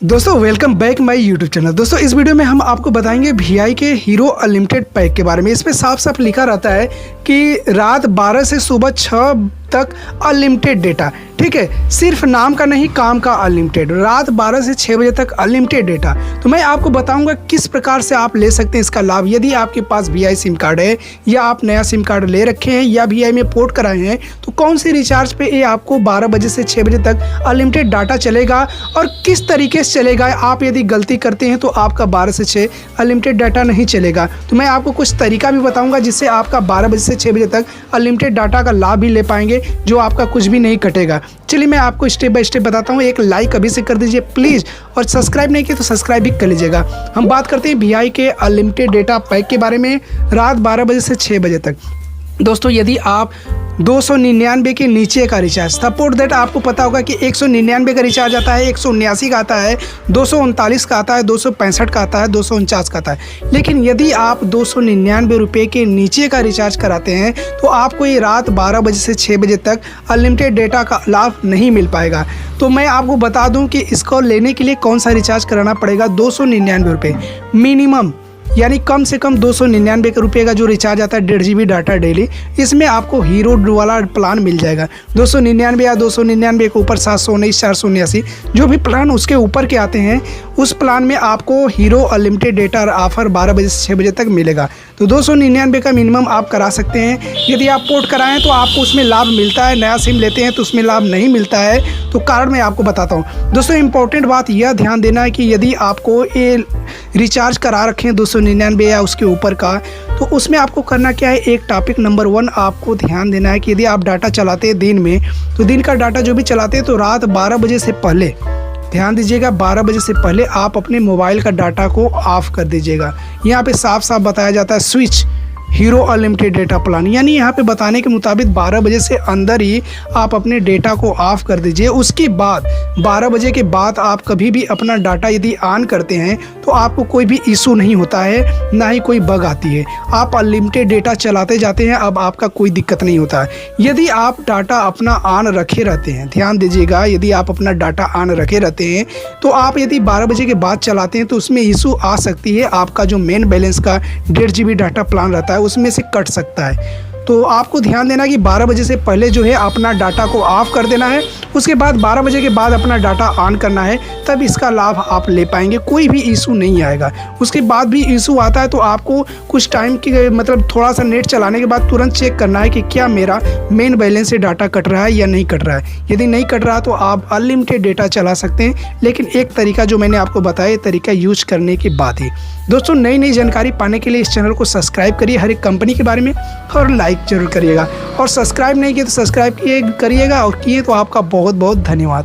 दोस्तों welcome back my YouTube channel. दोस्तों इस वीडियो में हम आपको बताएंगे वीआई के हीरो अनलिमिटेड पैक के बारे में। इस पे साफ साफ लिखा रहता है कि रात 12 से सुबह 6 तक अनलिमिटेड डेटा। ठीक है, सिर्फ नाम का नहीं काम का अनलिमिटेड, रात 12 से 6 बजे तक अनलिमिटेड डेटा। तो मैं आपको बताऊंगा किस प्रकार से आप ले सकते हैं इसका लाभ। यदि आपके पास वीआई सिम कार्ड है या आप नया सिम कार्ड ले रखे हैं या वीआई में पोर्ट कराए हैं, तो कौन सी रिचार्ज पे ये आपको 12 बजे से 6 बजे तक अनलिमिटेड डाटा चलेगा और किस तरीके से चलेगा। आप यदि गलती करते हैं तो आपका 12 से 6 अनलिमिटेड डाटा नहीं चलेगा। तो मैं आपको कुछ तरीका भी बताऊंगा जिससे आपका 12 बजे से 6 बजे तक अनलिमिटेड डाटा का लाभ भी ले पाएंगे, जो आपका कुछ भी नहीं कटेगा। चलिए मैं आपको स्टेप बाय स्टेप बताता हूँ। एक लाइक अभी से कर दीजिए प्लीज़, और सब्सक्राइब नहीं किया तो सब्सक्राइब भी कर लीजिएगा। हम बात करते हैं वीआई के अनलिमिटेड डेटा पैक के बारे में रात 12 बजे से 6 बजे तक। दोस्तों यदि आप 299 के नीचे का रिचार्ज, सपोर्ट दैट आपको पता होगा कि 199 का रिचार्ज आता है, 179 का आता है, 239 का आता है, 265 का आता है, 249 का आता है। लेकिन यदि आप 299 रुपये के नीचे का रिचार्ज कराते हैं तो आपको ये रात 12 बजे से 6 बजे तक अनलिमिटेड डेटा का लाभ नहीं मिल पाएगा। तो मैं आपको बता दूं कि इसको लेने के लिए कौन सा रिचार्ज कराना पड़ेगा। 299 रुपये मिनिमम, यानी कम से कम 299 रुपये का जो रिचार्ज आता है 1.5 GB डाटा डेली, इसमें आपको हीरो वाला प्लान मिल जाएगा। 299 या 299 के ऊपर 719, 479 जो भी प्लान उसके ऊपर के आते हैं, उस प्लान में आपको हीरो अनलिमिटेड डेटा ऑफर 12 बजे से 6 बजे तक मिलेगा। तो 299 का मिनिमम आप करा सकते हैं। यदि आप पोर्ट कराएं तो आपको उसमें लाभ मिलता है, नया सिम लेते हैं तो उसमें लाभ नहीं मिलता है। तो कारण मैं आपको बताता हूँ। दोस्तों इंपॉर्टेंट बात यह ध्यान देना है कि यदि आपको ये रिचार्ज करा रखें 299 या उसके ऊपर का, तो उसमें आपको करना क्या है। एक टॉपिक नंबर 1 आपको ध्यान देना है कि यदि आप डाटा चलाते हैं दिन में, तो दिन का डाटा जो भी चलाते हैं तो रात 12 बजे से पहले, ध्यान दीजिएगा, 12 बजे से पहले आप अपने मोबाइल का डाटा को ऑफ कर दीजिएगा। यहाँ पे साफ साफ बताया जाता है switch hero unlimited data plan, यानी यहाँ पे बताने के मुताबिक 12 बजे से अंदर ही आप अपने डेटा को ऑफ कर दीजिए। उसके बाद 12 बजे के बाद आप कभी भी अपना डाटा यदि ऑन करते हैं तो आपको कोई भी इशू नहीं होता है, ना ही कोई बग आती है। आप अनलिमिटेड डेटा चलाते जाते हैं, अब आपका कोई दिक्कत नहीं होता है। यदि आप डाटा अपना ऑन रखे रहते हैं, ध्यान दीजिएगा, यदि आप अपना डाटा ऑन रखे रहते हैं तो आप यदि 12 बजे के बाद चलाते हैं तो उसमें इशू आ सकती है। आपका जो मेन बैलेंस का 1.5 GB डाटा प्लान रहता है उसमें से कट सकता है। तो आपको ध्यान देना कि 12 बजे से पहले जो है अपना डाटा को ऑफ कर देना है। उसके बाद 12 बजे के बाद अपना डाटा ऑन करना है, तब इसका लाभ आप ले पाएंगे, कोई भी इशू नहीं आएगा। उसके बाद भी इशू आता है तो आपको कुछ टाइम की मतलब थोड़ा सा नेट चलाने के बाद तुरंत चेक करना है कि क्या मेरा मेन बैलेंस से डाटा कट रहा है या नहीं कट रहा है। यदि नहीं कट रहा तो आप अनलिमिटेड डेटा चला सकते हैं, लेकिन एक तरीका जो मैंने आपको बताया, तरीका यूज करने के बाद ही। दोस्तों नई नई जानकारी पाने के लिए इस चैनल को सब्सक्राइब करिए हर एक कंपनी के बारे में, और लाइक जरूर करिएगा। और सब्सक्राइब नहीं किए तो सब्सक्राइब करिएगा, और किए तो आपका बहुत बहुत धन्यवाद।